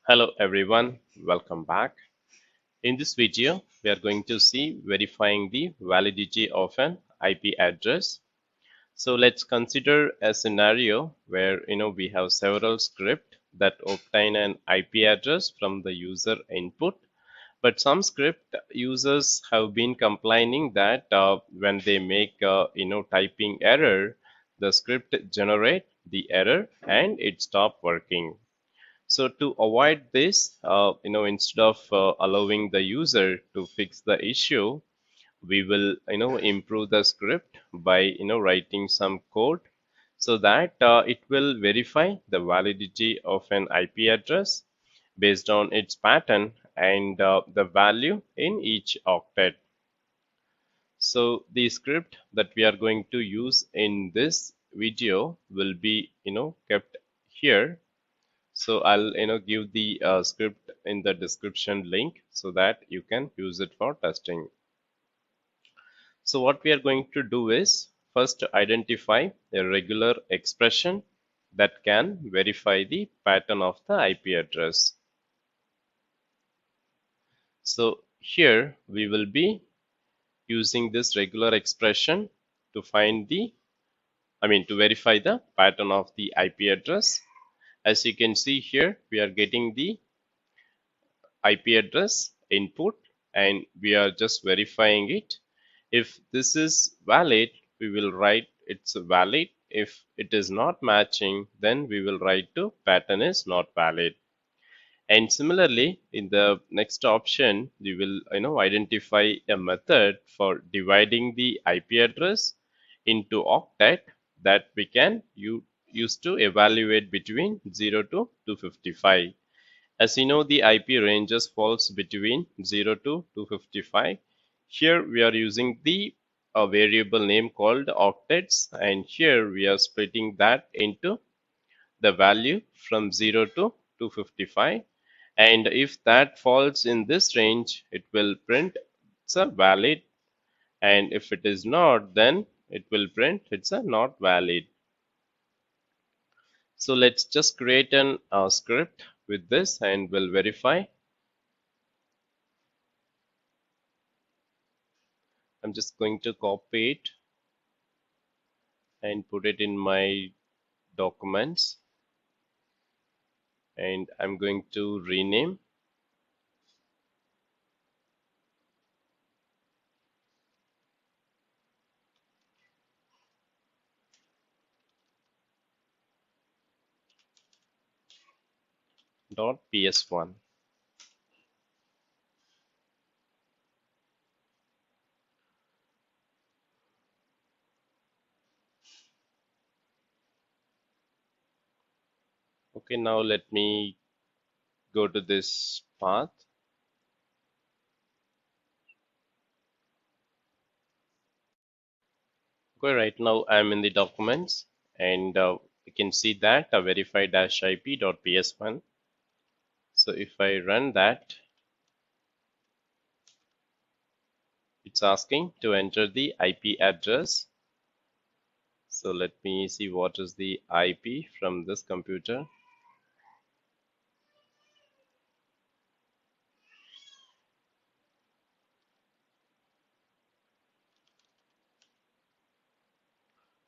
Hello everyone, welcome back. In this video, we are going to see verifying the validity of an IP address. So let's consider a scenario where we have several scripts that obtain an IP address from the user input. But some script users have been complaining that when they make typing error, the script generate the error and it stop working. So to avoid this, instead of allowing the user to fix the issue, we will, improve the script by, writing some code so that it will verify the validity of an IP address based on its pattern and the value in each octet. So the script that we are going to use in this video will be, kept here. So I'll give the script in the description link so that you can use it for testing. So what we are going to do is first identify a regular expression that can verify the pattern of the IP address. So here we will be using this regular expression to to verify the pattern of the IP address. As you can see here, we are getting the IP address input and we are just verifying it. If this is valid, we will write it's valid. If it is not matching, then we will write to pattern is not valid. And similarly, in the next option, we will identify a method for dividing the IP address into octet that we can use to evaluate between 0 to 255. As you know, the IP ranges falls between 0 to 255. Here we are using the variable name called octets, and here we are splitting that into the value from 0 to 255. And if that falls in this range, it will print it's a valid, and if it is not, then it will print it's a not valid. So let's just create an script with this and we'll verify. I'm just going to copy it and put it in my documents, and I'm going to rename. .ps1. Okay, now let me go to this path. Okay, right now I'm in the documents, and you can see that verify-ip.ps1. So if I run that, it's asking to enter the IP address. So let me see what is the IP from this computer.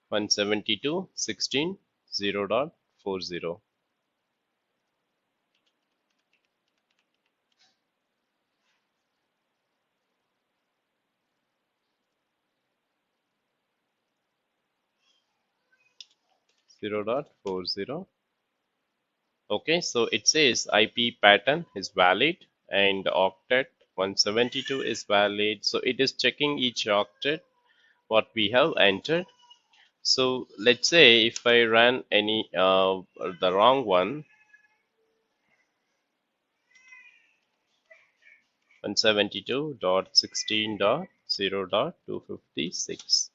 One 172.16.0.40. Okay, so it says IP pattern is valid and octet 172 is valid. So it is checking each octet what we have entered. So let's say if I run any the wrong one, 172.16.0.256.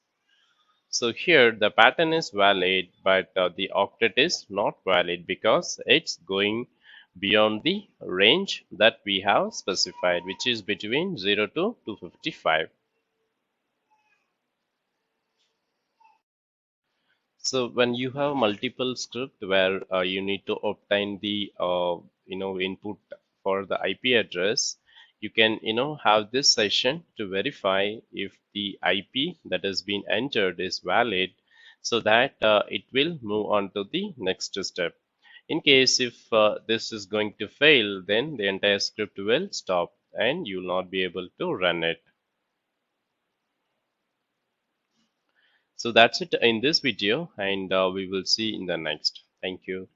So here the pattern is valid, but the octet is not valid because it's going beyond the range that we have specified, which is between 0 to 255. So when you have multiple script where you need to obtain the input for the IP address, you can have this session to verify if the IP that has been entered is valid, so that it will move on to the next step. In case if this is going to fail, then the entire script will stop and you will not be able to run it. So that's it in this video, and we will see in the next. Thank you.